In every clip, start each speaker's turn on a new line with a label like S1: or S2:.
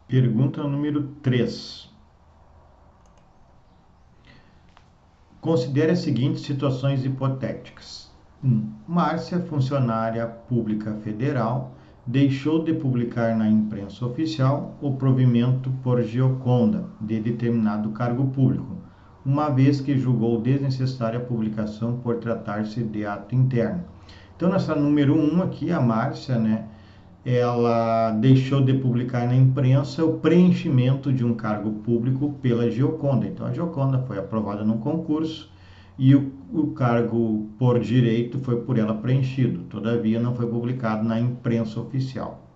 S1: Pergunta número 3. Considere as seguintes situações hipotéticas. 1. Márcia, funcionária pública federal, deixou de publicar na imprensa oficial o provimento por Gioconda de determinado cargo público, uma vez que julgou desnecessária a publicação por tratar-se de ato interno. Então, nessa número 1 aqui, a Márcia, ela deixou de publicar na imprensa o preenchimento de um cargo público pela Gioconda. Então, a Gioconda foi aprovada num concurso e o cargo por direito foi por ela preenchido. Todavia, não foi publicado na imprensa oficial.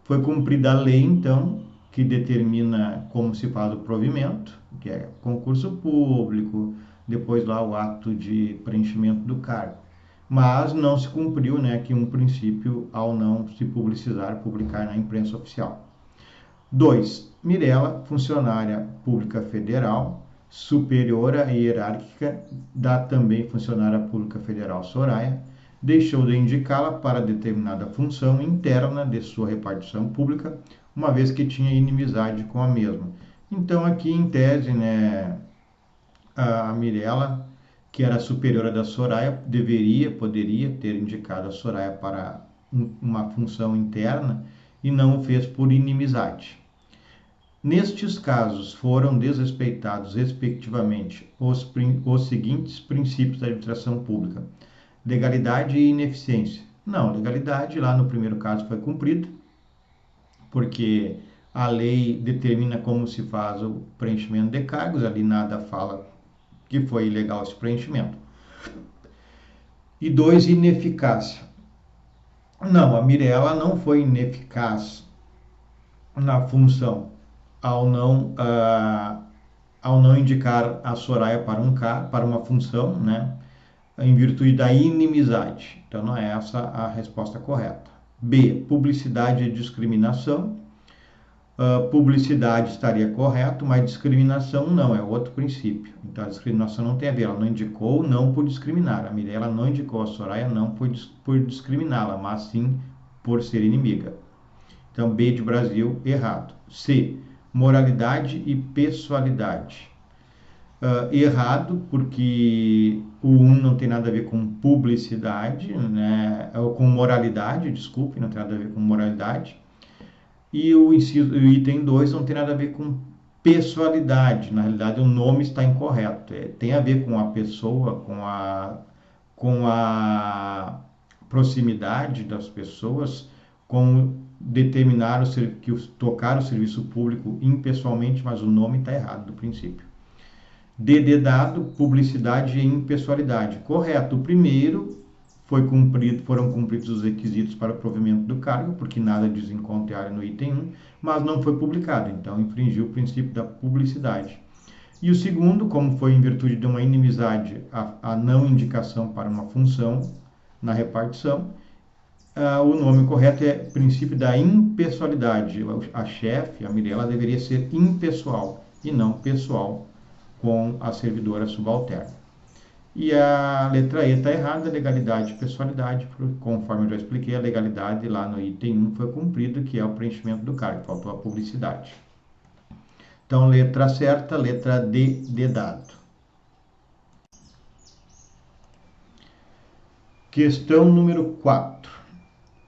S1: Foi cumprida a lei, então, que determina como se faz o provimento, que é concurso público, depois lá o ato de preenchimento do cargo. Mas não se cumpriu, aqui um princípio ao não se publicar na imprensa oficial. 2. Mirela, funcionária pública federal, superiora e hierárquica da também funcionária pública federal Soraya, deixou de indicá-la para determinada função interna de sua repartição pública, uma vez que tinha inimizade com a mesma. Então, aqui em tese, a Mirela, que era superiora da Soraya, poderia ter indicado a Soraya para uma função interna e não o fez por inimizade. Nestes casos, foram desrespeitados, respectivamente, os seguintes princípios da administração pública: legalidade e ineficiência. Não, legalidade, lá no primeiro caso, foi cumprida, porque a lei determina como se faz o preenchimento de cargos, ali nada fala que foi ilegal esse preenchimento. E 2, ineficácia. Não, a Mirela não foi ineficaz na função ao não indicar a Soraya para uma função, em virtude da inimizade. Então, não é essa a resposta correta. B, publicidade e discriminação. Publicidade estaria correto, mas discriminação não, é outro princípio. Então, a discriminação não tem a ver, ela não indicou não por discriminar. A Mirela não indicou a Soraya não por discriminá-la, mas sim por ser inimiga. Então, B de Brasil, errado. C, moralidade e pessoalidade. Errado, porque o 1 não tem nada a ver com publicidade, ou com moralidade, desculpe, não tem nada a ver com moralidade. E o item 2 não tem nada a ver com pessoalidade. Na realidade, o nome está incorreto. Tem a ver com a pessoa, com a proximidade das pessoas, com determinar tocar o serviço público impessoalmente, mas o nome está errado do princípio. D de dado, publicidade e impessoalidade. Correto. O primeiro foram cumpridos os requisitos para o provimento do cargo, porque nada diz em contrário no item 1, mas não foi publicado, então infringiu o princípio da publicidade. E o segundo, como foi em virtude de uma inimizade a não indicação para uma função na repartição, o nome correto é princípio da impessoalidade. A chefe, a Mirela, deveria ser impessoal e não pessoal com a servidora subalterna. E a letra E está errada, legalidade e pessoalidade, conforme eu já expliquei, a legalidade lá no item 1 foi cumprido, que é o preenchimento do cargo, faltou a publicidade. Então, letra certa, letra D de dado. Questão número 4.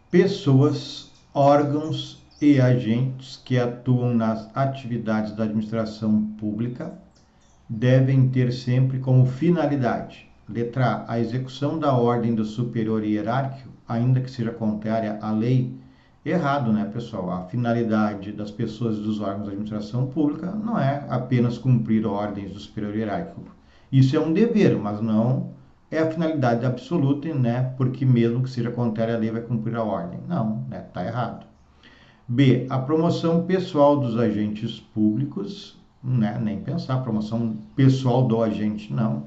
S1: Pessoas, órgãos e agentes que atuam nas atividades da administração pública devem ter sempre como finalidade: letra A, a execução da ordem do superior hierárquico, ainda que seja contrária à lei. Errado, pessoal? A finalidade das pessoas e dos órgãos da administração pública não é apenas cumprir ordens do superior hierárquico. Isso é um dever, mas não é a finalidade absoluta, porque mesmo que seja contrária à lei vai cumprir a ordem. Não, está errado. B, a promoção pessoal dos agentes públicos, nem pensar, promoção pessoal do agente, não.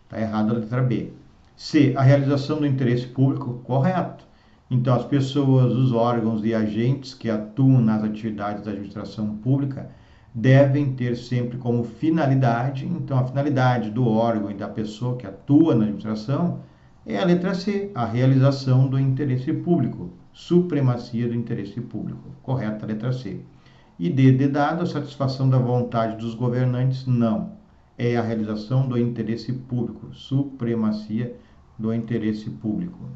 S1: Está errado a letra B. C, a realização do interesse público, correto. Então, as pessoas, os órgãos e agentes que atuam nas atividades da administração pública devem ter sempre como finalidade, então a finalidade do órgão e da pessoa que atua na administração é a letra C, a realização do interesse público, supremacia do interesse público. Correta a letra C. E D de dado, a satisfação da vontade dos governantes, não. É a realização do interesse público, supremacia do interesse público.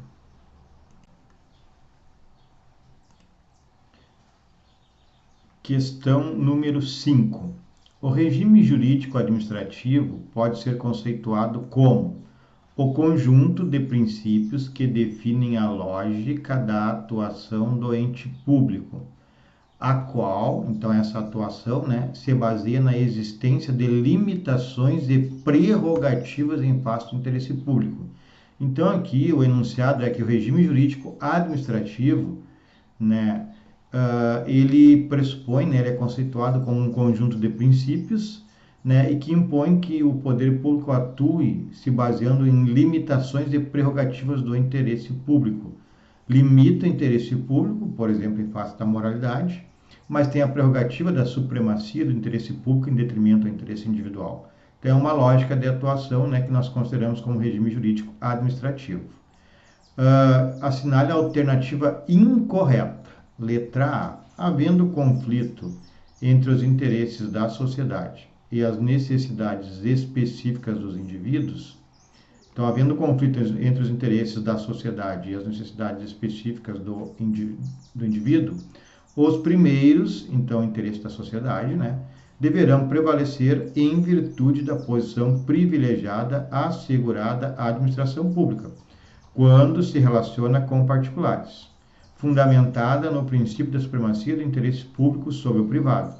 S1: Questão número 5. O regime jurídico administrativo pode ser conceituado como o conjunto de princípios que definem a lógica da atuação do ente público, a qual, então essa atuação, se baseia na existência de limitações e prerrogativas em face do interesse público. Então aqui o enunciado é que o regime jurídico administrativo, ele pressupõe, ele é conceituado como um conjunto de princípios, e que impõe que o poder público atue se baseando em limitações e prerrogativas do interesse público. Limita o interesse público, por exemplo, em face da moralidade, mas tem a prerrogativa da supremacia do interesse público em detrimento ao interesse individual. Então, é uma lógica de atuação, que nós consideramos como regime jurídico administrativo. Assinale a alternativa incorreta. Letra A. Havendo conflito entre os interesses da sociedade e as necessidades específicas dos indivíduos, então, havendo conflito entre os interesses da sociedade e as necessidades específicas do indivíduo, os primeiros, então, interesses da sociedade, deverão prevalecer em virtude da posição privilegiada assegurada à administração pública, quando se relaciona com particulares, fundamentada no princípio da supremacia do interesse público sobre o privado.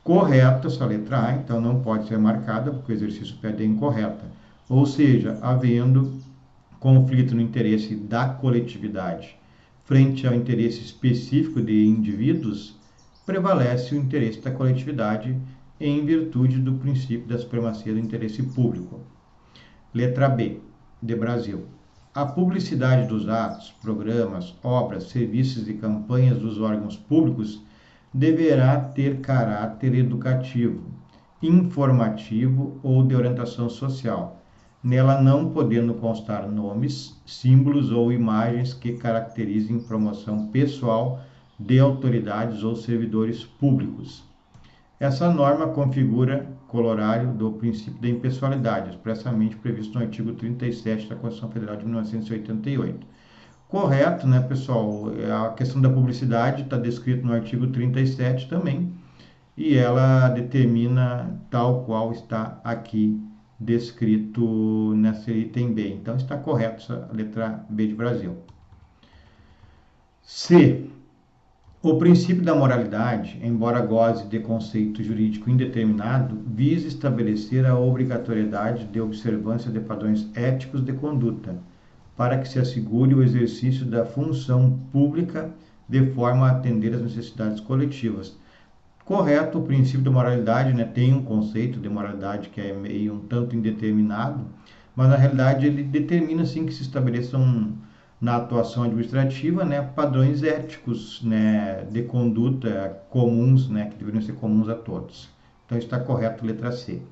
S1: Correta essa letra A, então não pode ser marcada, porque o exercício pede a incorreta. Ou seja, havendo conflito no interesse da coletividade frente ao interesse específico de indivíduos, prevalece o interesse da coletividade em virtude do princípio da supremacia do interesse público. Letra B, de Brasil. A publicidade dos atos, programas, obras, serviços e campanhas dos órgãos públicos deverá ter caráter educativo, informativo ou de orientação social, nela não podendo constar nomes, símbolos ou imagens que caracterizem promoção pessoal de autoridades ou servidores públicos. Essa norma configura corolário do princípio da impessoalidade, expressamente previsto no artigo 37 da Constituição Federal de 1988. Correto, pessoal? A questão da publicidade está descrita no artigo 37 também, e ela determina tal qual está aqui descrito nesse item B. Então, está correto essa letra B de Brasil. C. O princípio da moralidade, embora goze de conceito jurídico indeterminado, visa estabelecer a obrigatoriedade de observância de padrões éticos de conduta, para que se assegure o exercício da função pública de forma a atender às necessidades coletivas. Correto, o princípio da moralidade, tem um conceito de moralidade que é meio um tanto indeterminado, mas na realidade ele determina sim que se estabeleçam na atuação administrativa, padrões éticos, de conduta comuns, que deveriam ser comuns a todos. Então está correto, letra C.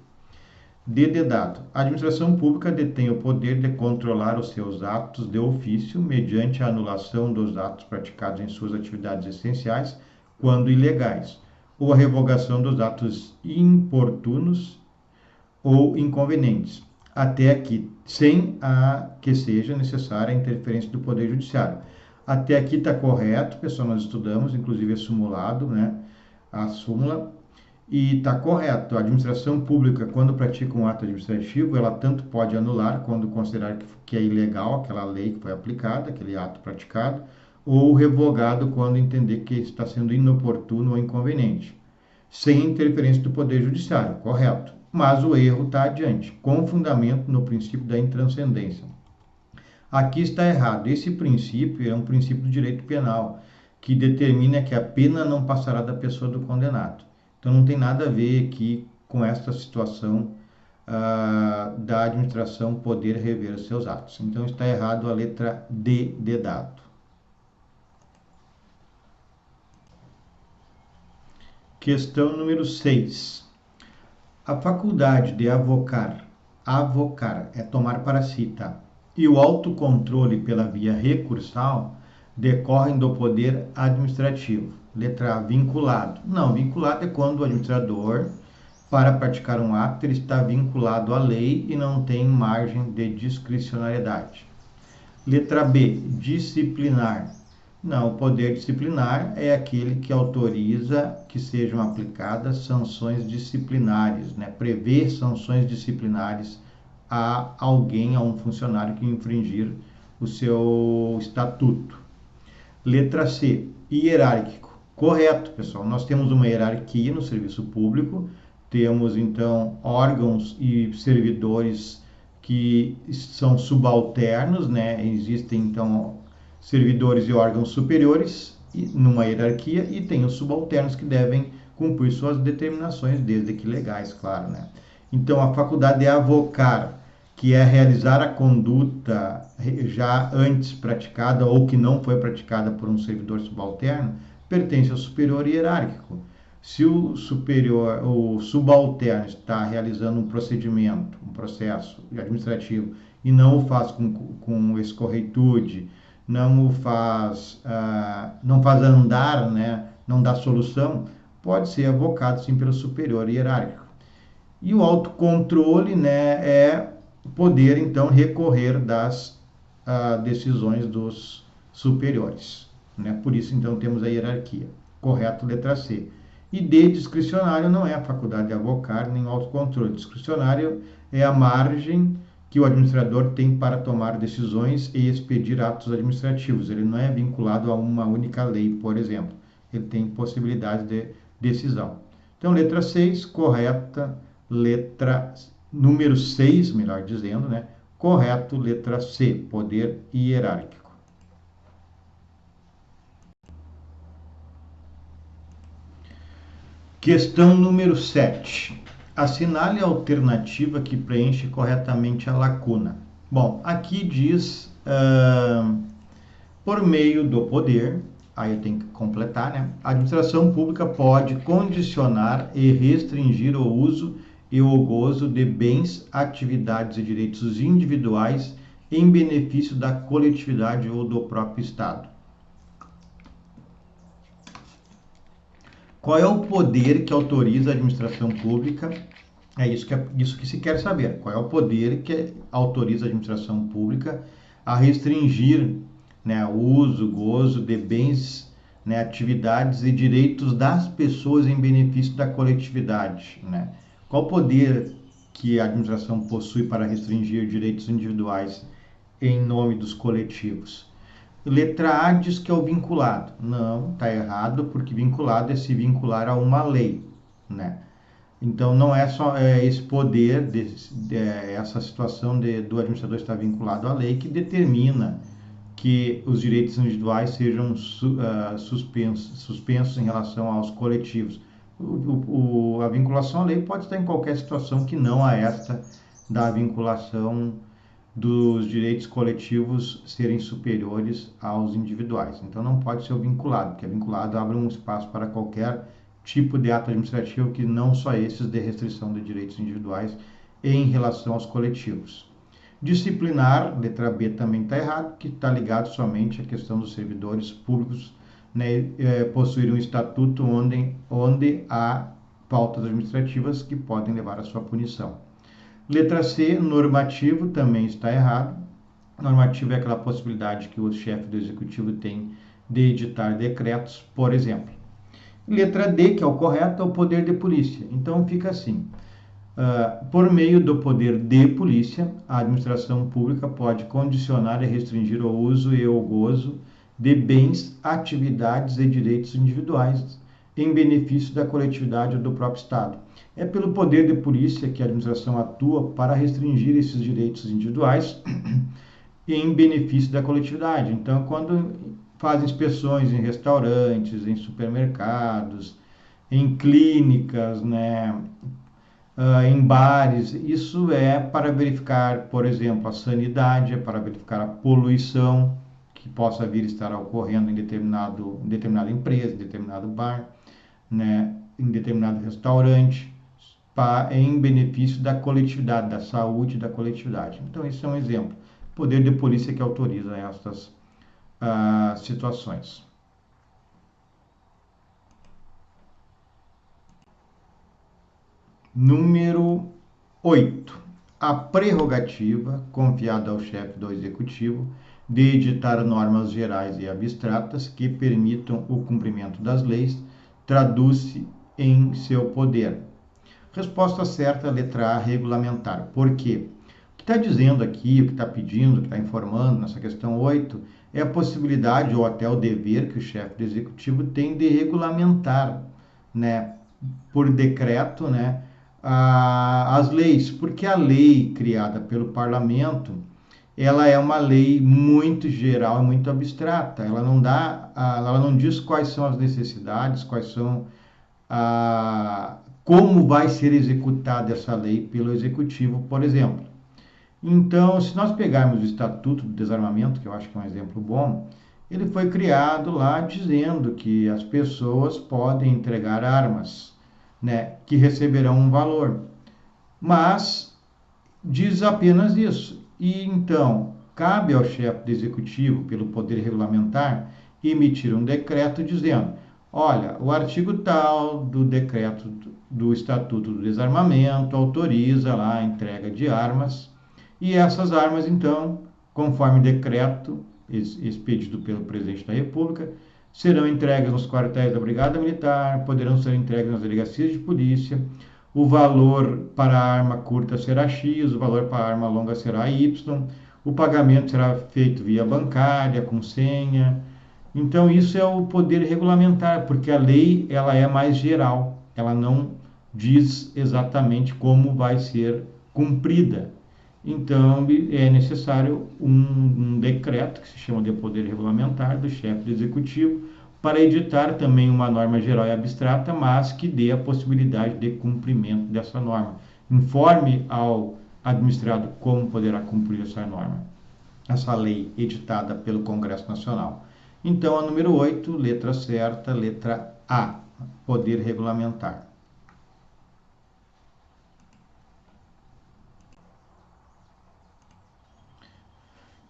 S1: D de dado. A administração pública detém o poder de controlar os seus atos de ofício mediante a anulação dos atos praticados em suas atividades essenciais, quando ilegais, ou a revogação dos atos importunos ou inconvenientes, até aqui, sem que seja necessária a interferência do Poder Judiciário. Até aqui está correto, pessoal, nós estudamos, inclusive é simulado, a súmula, e está correto. A administração pública, quando pratica um ato administrativo, ela tanto pode anular, quando considerar que é ilegal aquela lei que foi aplicada, aquele ato praticado, ou revogado quando entender que está sendo inoportuno ou inconveniente, sem interferência do Poder Judiciário, correto. Mas o erro está adiante, com fundamento no princípio da intranscendência. Aqui está errado. Esse princípio é um princípio do direito penal, que determina que a pena não passará da pessoa do condenado. Então não tem nada a ver aqui com esta situação da administração poder rever os seus atos. Então está errado a letra D de dado. Questão número 6. A faculdade de avocar é tomar para si, tá? E o autocontrole pela via recursal decorrem do poder administrativo. Letra A, vinculado. Não, vinculado é quando o administrador, para praticar um ato, ele está vinculado à lei e não tem margem de discricionariedade. Letra B, disciplinar. Não, o poder disciplinar é aquele que autoriza que sejam aplicadas sanções disciplinares, né? Prevê sanções disciplinares a alguém, a um funcionário que infringir o seu estatuto. Letra C, hierárquico. Correto, pessoal. Nós temos uma hierarquia no serviço público, temos então órgãos e servidores que são subalternos, né? Existem então servidores e órgãos superiores numa hierarquia e tem os subalternos que devem cumprir suas determinações, desde que legais, claro, né? Então a faculdade é avocar, que é realizar a conduta já antes praticada ou que não foi praticada por um servidor subalterno, pertence ao superior hierárquico. Se o superior, o subalterno está realizando um procedimento, um processo administrativo e não o faz com escorreitude, não faz andar, né, não dá solução, pode ser avocado sim pelo superior hierárquico. E o autocontrole, né, é poder então recorrer das decisões dos superiores, né? Por isso então temos a hierarquia. Correto, letra C. E D, discricionário, não é a faculdade de avocar nem o autocontrole. Discricionário é a margem que o administrador tem para tomar decisões e expedir atos administrativos. Ele não é vinculado a uma única lei, por exemplo. Ele tem possibilidade de decisão. Então, letra 6, correta. Letra número 6, melhor dizendo, né? Correto, letra C, poder hierárquico. Questão número 7. Assinale a alternativa que preenche corretamente a lacuna. Bom, aqui diz por meio do poder, aí eu tenho que completar, né? A administração pública pode condicionar e restringir o uso e o gozo de bens, atividades e direitos individuais em benefício da coletividade ou do próprio Estado. Qual é o poder que autoriza a administração pública? É isso que se quer saber. Qual é o poder que autoriza a administração pública a restringir, né, o uso, gozo de bens, né, atividades e direitos das pessoas em benefício da coletividade, né? Qual o poder que a administração possui para restringir direitos individuais em nome dos coletivos? Letra A diz que é o vinculado. Não, está errado, porque vinculado é se vincular a uma lei, né? Então, não é só esse poder, essa situação do administrador estar vinculado à lei que determina que os direitos individuais sejam suspensos em relação aos coletivos. A vinculação à lei pode estar em qualquer situação que não a esta da vinculação dos direitos coletivos serem superiores aos individuais. Então não pode ser o vinculado, porque vinculado abre um espaço para qualquer tipo de ato administrativo que não só esses de restrição de direitos individuais em relação aos coletivos. Disciplinar, letra B também está errado, que está ligado somente à questão dos servidores públicos, né, possuir um estatuto onde há pautas administrativas que podem levar à sua punição. Letra C, normativo, também está errado. Normativo é aquela possibilidade que o chefe do executivo tem de editar decretos, por exemplo. Letra D, que é o correto, é o poder de polícia. Então fica assim: por meio do poder de polícia, a administração pública pode condicionar e restringir o uso e o gozo de bens, atividades e direitos individuais em benefício da coletividade ou do próprio Estado. É pelo poder de polícia que a administração atua para restringir esses direitos individuais em benefício da coletividade. Então, quando faz inspeções em restaurantes, em supermercados, em clínicas, né, em bares, isso é para verificar, por exemplo, a sanidade, é para verificar a poluição que possa vir a estar ocorrendo em determinada empresa, em determinado bar, né, em determinado restaurante, em benefício da coletividade, da saúde da coletividade. Então, esse é um exemplo. Poder de polícia que autoriza estas situações. Número 8. A prerrogativa confiada ao chefe do executivo de editar normas gerais e abstratas que permitam o cumprimento das leis traduz-se em seu poder. Resposta certa, letra A, regulamentar. Por quê? O que está dizendo aqui, o que está pedindo, o que está informando nessa questão 8, é a possibilidade ou até o dever que o chefe do executivo tem de regulamentar, né, por decreto, né, as leis, porque a lei criada pelo parlamento, ela é uma lei muito geral e muito abstrata. Ela não diz quais são as necessidades, quais são como vai ser executada essa lei pelo executivo, por exemplo. Então, se nós pegarmos o Estatuto do Desarmamento, que eu acho que é um exemplo bom, ele foi criado lá dizendo que as pessoas podem entregar armas, né, que receberão um valor. Mas diz apenas isso. E então, cabe ao chefe do executivo, pelo poder regulamentar, emitir um decreto dizendo: olha, o artigo tal do decreto do Estatuto do Desarmamento autoriza lá a entrega de armas, e essas armas, então, conforme decreto expedido pelo presidente da República, serão entregues nos quartéis da Brigada Militar, poderão ser entregues nas delegacias de polícia. O valor para a arma curta será X, o valor para a arma longa será Y, o pagamento será feito via bancária, com senha. Então, isso é o poder regulamentar, porque a lei ela é mais geral, ela não diz exatamente como vai ser cumprida. Então, é necessário um decreto, que se chama de poder regulamentar, do chefe do executivo, para editar também uma norma geral e abstrata, mas que dê a possibilidade de cumprimento dessa norma. Informe ao administrado como poderá cumprir essa norma, essa lei editada pelo Congresso Nacional. Então, a número 8, letra certa, letra A, poder regulamentar.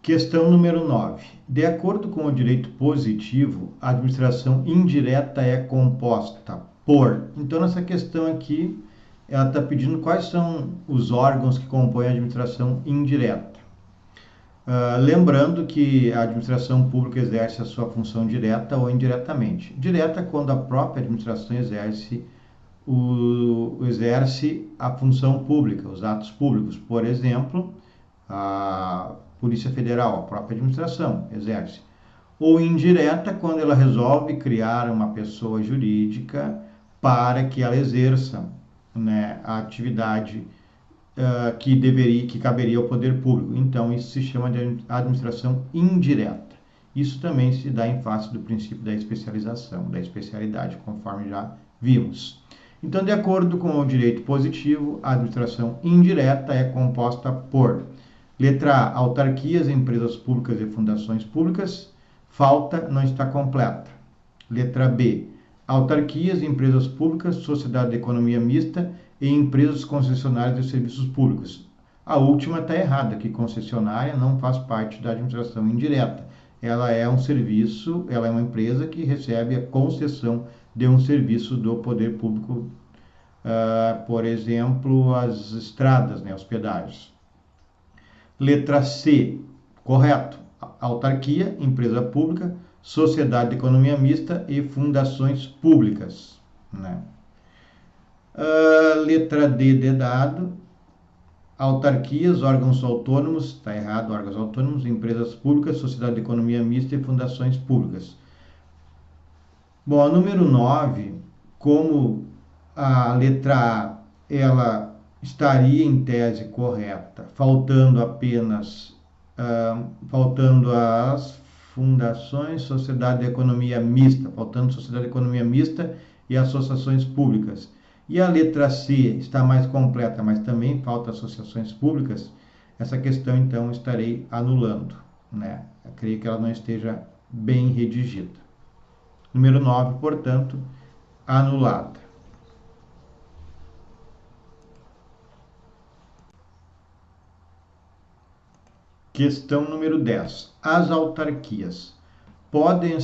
S1: Questão número 9. De acordo com o direito positivo, a administração indireta é composta por... Então, nessa questão aqui, ela está pedindo quais são os órgãos que compõem a administração indireta. Lembrando que a administração pública exerce a sua função direta ou indiretamente. Direta quando a própria administração exerce a função pública, os atos públicos. Por exemplo, a Polícia Federal, a própria administração, exerce. Ou indireta, quando ela resolve criar uma pessoa jurídica para que ela exerça, né, a atividade que caberia ao poder público. Então, isso se chama de administração indireta. Isso também se dá em face do princípio da especialização, da especialidade, conforme já vimos. Então, de acordo com o direito positivo, a administração indireta é composta por: letra A, autarquias, empresas públicas e fundações públicas. Falta, não está completa. Letra B, autarquias, empresas públicas, sociedade de economia mista e empresas concessionárias de serviços públicos. A última está errada, que concessionária não faz parte da administração indireta. Ela é um serviço, ela é uma empresa que recebe a concessão de um serviço do poder público, por exemplo, as estradas, né, os pedágios. Letra C, correto. Autarquia, empresa pública, sociedade de economia mista e fundações públicas, né? Letra D de dado. Autarquias, órgãos autônomos, está errado, órgãos autônomos, empresas públicas, sociedade de economia mista e fundações públicas. Bom, a número 9, como a letra A, ela estaria em tese correta, faltando as fundações, sociedade de economia mista, faltando sociedade de economia mista e associações públicas. E a letra C está mais completa, mas também falta associações públicas. Essa questão, então, estarei anulando, né? Eu creio que ela não esteja bem redigida. Número 9, portanto, anulada. Questão número 10. As autarquias podem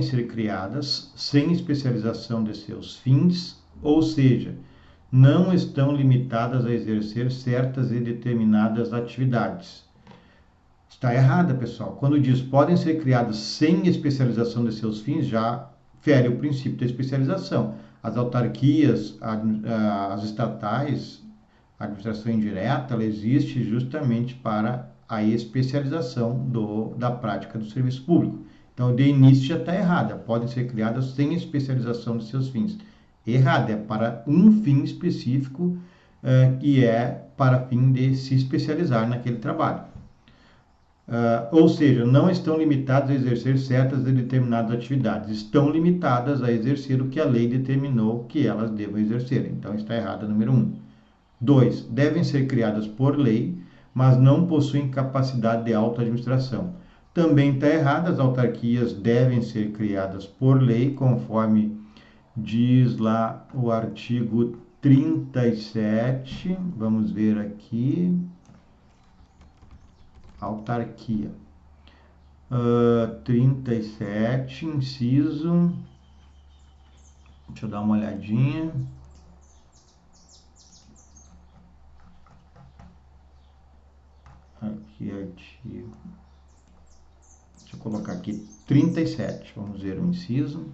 S1: ser criadas sem especialização de seus fins, ou seja, não estão limitadas a exercer certas e determinadas atividades. Está errada, pessoal. Quando diz podem ser criadas sem especialização de seus fins, já fere o princípio da especialização. As autarquias, as estatais, a administração indireta, ela existe justamente para a especialização da prática do serviço público. Então, de início já está errada. Podem ser criadas sem especialização de seus fins. Errada, é para um fim específico, que é para fim de se especializar naquele trabalho. Ou seja, não estão limitadas a exercer certas e determinadas atividades, estão limitadas a exercer o que a lei determinou que elas devam exercer. Então está errada número 1. 2. Devem ser criadas por lei, mas não possuem capacidade de autoadministração. Também está errada, as autarquias devem ser criadas por lei, conforme diz lá o artigo 37. Vamos ver aqui. Autarquia. 37, inciso. Deixa eu dar uma olhadinha. Aqui, artigo. Deixa eu colocar aqui 37. Vamos ver o inciso.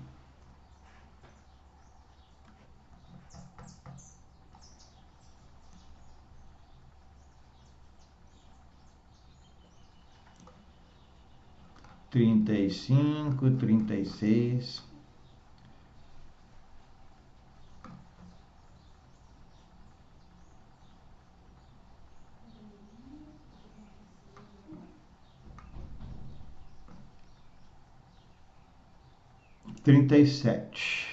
S1: Trinta e cinco, 36. Trinta e sete.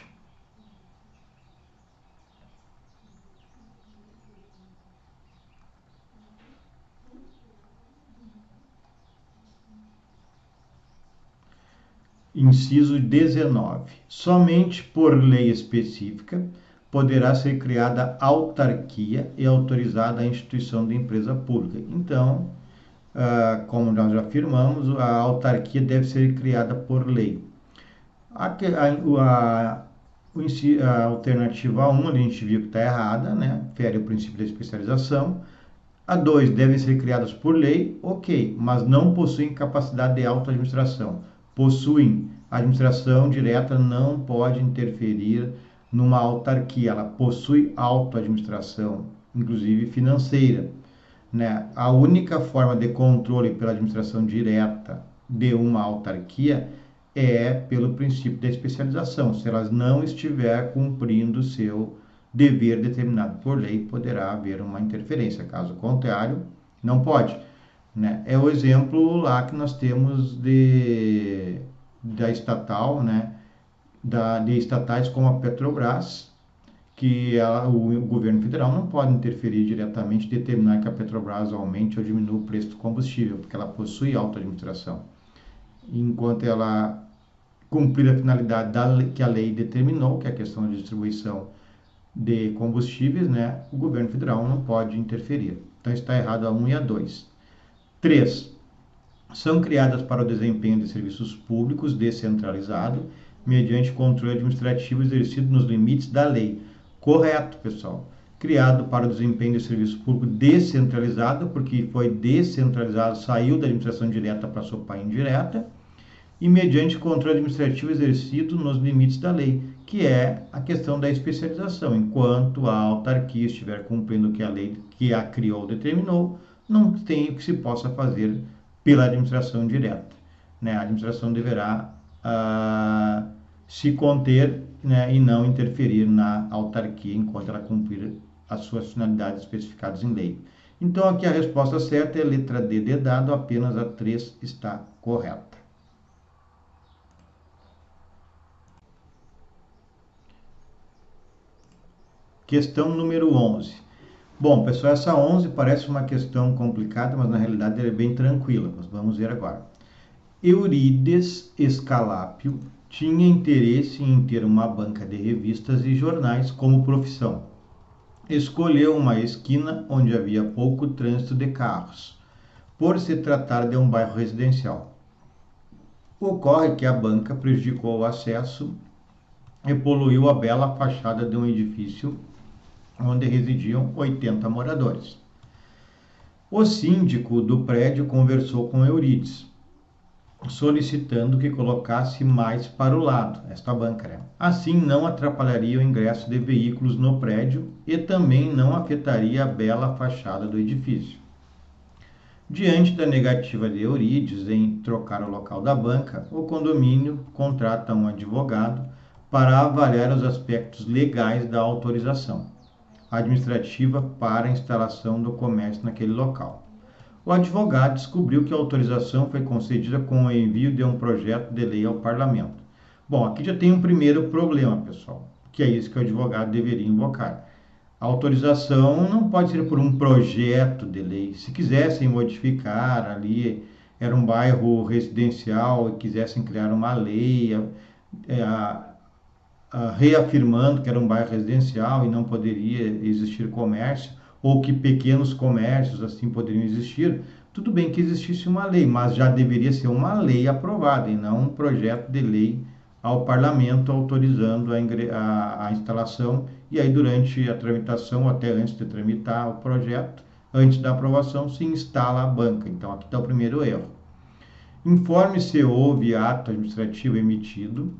S1: Inciso 19. Somente por lei específica poderá ser criada autarquia e autorizada a instituição de empresa pública. Então, como nós já afirmamos, a autarquia deve ser criada por lei. A alternativa 1, a gente viu que está errada, né? Fere o princípio da especialização. A 2, devem ser criadas por lei, ok, mas não possuem capacidade de autoadministração. Possuem. A administração direta não pode interferir numa autarquia, ela possui autoadministração, inclusive financeira, né? A única forma de controle pela administração direta de uma autarquia é pelo princípio da especialização. Se elas não estiver cumprindo seu dever determinado por lei, poderá haver uma interferência. Caso contrário, não pode, né? É o exemplo lá que nós temos da estatal, né? De estatais como a Petrobras, que o governo federal não pode interferir diretamente, determinar que a Petrobras aumente ou diminua o preço do combustível, porque ela possui autoadministração. Enquanto ela cumprir a finalidade que a lei determinou, que é a questão da distribuição de combustíveis, né, o governo federal não pode interferir. Então está errado a 1 e a 2. 3. São criadas para o desempenho de serviços públicos descentralizado, mediante controle administrativo exercido nos limites da lei. Correto, pessoal. Criado para o desempenho de serviço público descentralizado, porque foi descentralizado, saiu da administração direta para a sopa indireta, e mediante controle administrativo exercido nos limites da lei, que é a questão da especialização. Enquanto a autarquia estiver cumprindo o que a lei que a criou determinou, não tem o que se possa fazer pela administração direta, né? A administração deverá se conter, né, e não interferir na autarquia enquanto ela cumprir as suas finalidades especificadas em lei. Então, aqui a resposta certa é a letra D de dado, apenas a 3 está correta. Questão número 11. Bom, pessoal, essa 11 parece uma questão complicada, mas na realidade ela é bem tranquila. Mas vamos ver agora. Eurides Escalápio tinha interesse em ter uma banca de revistas e jornais como profissão. Escolheu uma esquina onde havia pouco trânsito de carros, por se tratar de um bairro residencial. Ocorre que a banca prejudicou o acesso e poluiu a bela fachada de um edifício onde residiam 80 moradores. O síndico do prédio conversou com Eurides, solicitando que colocasse mais para o lado, esta banca, né? Assim não atrapalharia o ingresso de veículos no prédio e também não afetaria a bela fachada do edifício. Diante da negativa de Eurides em trocar o local da banca, o condomínio contrata um advogado para avaliar os aspectos legais da autorização administrativa para a instalação do comércio naquele local. O advogado descobriu que a autorização foi concedida com o envio de um projeto de lei ao parlamento. Bom, aqui já tem um primeiro problema, pessoal, que é isso que o advogado deveria invocar. A autorização não pode ser por um projeto de lei. Se quisessem modificar ali, era um bairro residencial e quisessem criar uma lei reafirmando que era um bairro residencial e não poderia existir comércio, ou que pequenos comércios assim poderiam existir, tudo bem que existisse uma lei, mas já deveria ser uma lei aprovada e não um projeto de lei ao parlamento autorizando a instalação, e aí durante a tramitação, até antes de tramitar o projeto, antes da aprovação, se instala a banca. Então aqui está o primeiro erro. Informe se houve ato administrativo emitido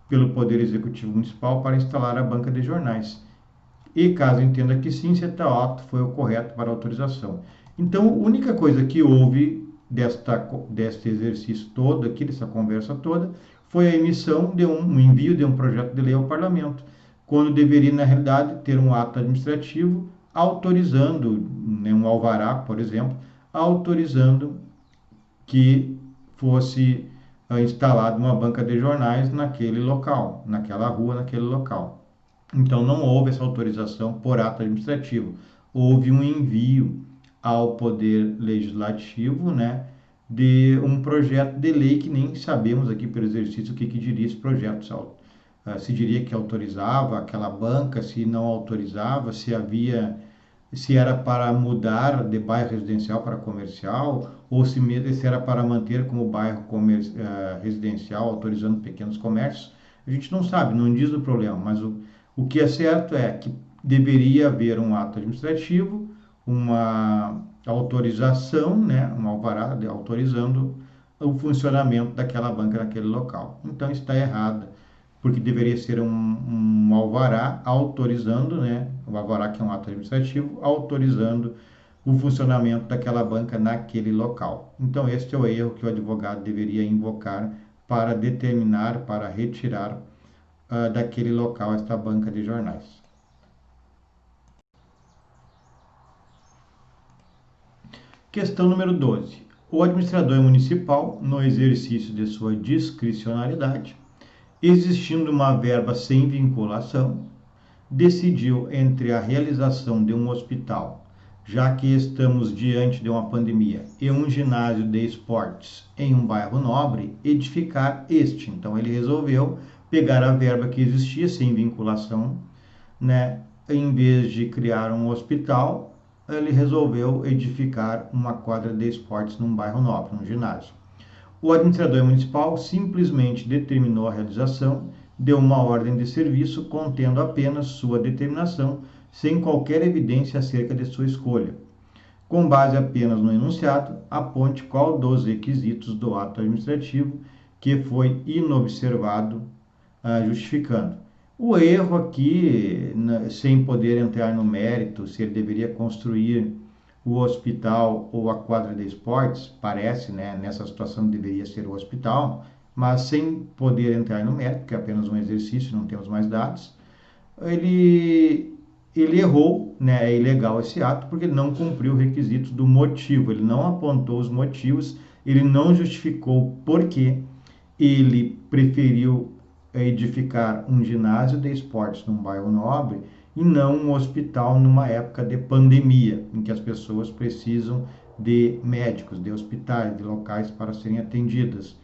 S1: pelo Poder Executivo Municipal para instalar a banca de jornais. E caso entenda que sim, se tal ato foi o correto para autorização. Então, a única coisa que houve deste exercício todo aqui, dessa conversa toda, foi a emissão de um envio de um projeto de lei ao parlamento, quando deveria, na realidade, ter um ato administrativo autorizando, né, um alvará, por exemplo, autorizando que fosse instalada uma banca de jornais naquele local, naquela rua, naquele local. Então, não houve essa autorização por ato administrativo. Houve um envio ao Poder Legislativo, né, de um projeto de lei que nem sabemos aqui pelo exercício o que diria esse projeto. Se diria que autorizava aquela banca, se não autorizava, se era para mudar de bairro residencial para comercial, ou se era para manter como bairro residencial, autorizando pequenos comércios. A gente não sabe, não diz o problema, mas o que é certo é que deveria haver um ato administrativo, uma autorização, né, um alvará autorizando o funcionamento daquela banca naquele local. Então está errado, porque deveria ser um alvará autorizando, né, o alvará que é um ato administrativo, autorizando o funcionamento daquela banca naquele local. Então este é o erro que o advogado deveria invocar para determinar, para retirar daquele local esta banca de jornais. Questão número 12. O administrador municipal, no exercício de sua discricionalidade, existindo uma verba sem vinculação, decidiu entre a realização de um hospital, já que estamos diante de uma pandemia, e um ginásio de esportes em um bairro nobre, edificar este. Então ele resolveu pegar a verba que existia sem vinculação, né? Em vez de criar um hospital, ele resolveu edificar uma quadra de esportes num bairro nobre, num ginásio. O administrador municipal simplesmente determinou a realização de uma ordem de serviço contendo apenas sua determinação, sem qualquer evidência acerca de sua escolha. Com base apenas no enunciado, aponte qual dos requisitos do ato administrativo que foi inobservado, justificando. O erro aqui, sem poder entrar no mérito, se ele deveria construir o hospital ou a quadra de esportes, parece, né, nessa situação deveria ser o hospital, mas sem poder entrar no mérito, que é apenas um exercício, não temos mais dados, ele errou, né, é ilegal esse ato, porque ele não cumpriu o requisito do motivo, ele não apontou os motivos, ele não justificou por que ele preferiu edificar um ginásio de esportes num bairro nobre e não um hospital numa época de pandemia, em que as pessoas precisam de médicos, de hospitais, de locais para serem atendidas.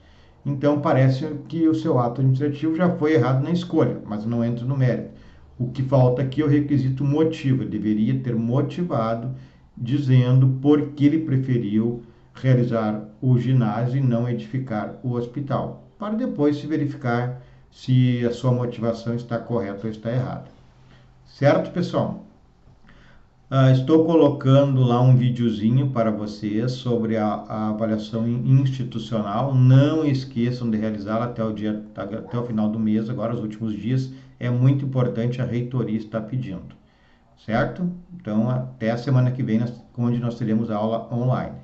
S1: Então parece que o seu ato administrativo já foi errado na escolha, mas não entra no mérito. O que falta aqui é o requisito motivo. Ele deveria ter motivado, dizendo por que ele preferiu realizar o ginásio e não edificar o hospital, para depois se verificar se a sua motivação está correta ou está errada. Certo, pessoal? Estou colocando lá um videozinho para vocês sobre a avaliação institucional. Não esqueçam de realizá-la até o final do mês, agora os últimos dias. É muito importante, a reitoria está pedindo, certo? Então, até a semana que vem, onde nós teremos aula online.